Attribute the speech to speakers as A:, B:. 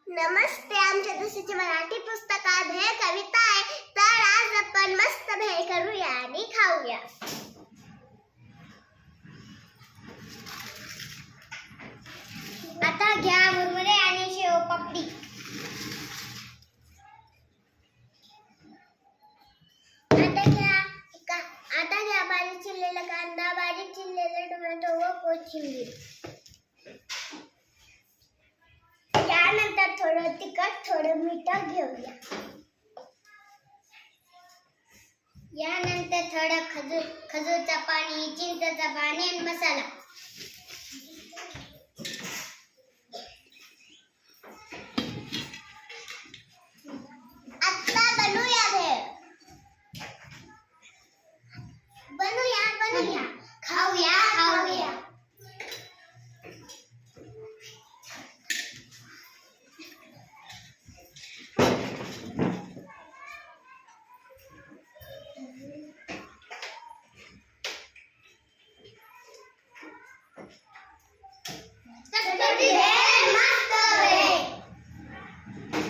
A: नमस्ते, आमच्या दुसरीच्या मराठी पुस्तकात भेळ कविता आहे. तर आज आपण मस्त भेळ करूया आणि खाऊया. आता घ्या मुरमुरे आणि शेव पापडी. आता घ्या बारीक चिरलेला कांदा, बारीक चिरलेला टोमॅटो व कोथिंबीर. यानंतर थोडं तिखट, थोडं मीठ घेऊया. यानंतर थोडं खजूरचं पाणी, चिंचेचं पाणी आणि मसाला.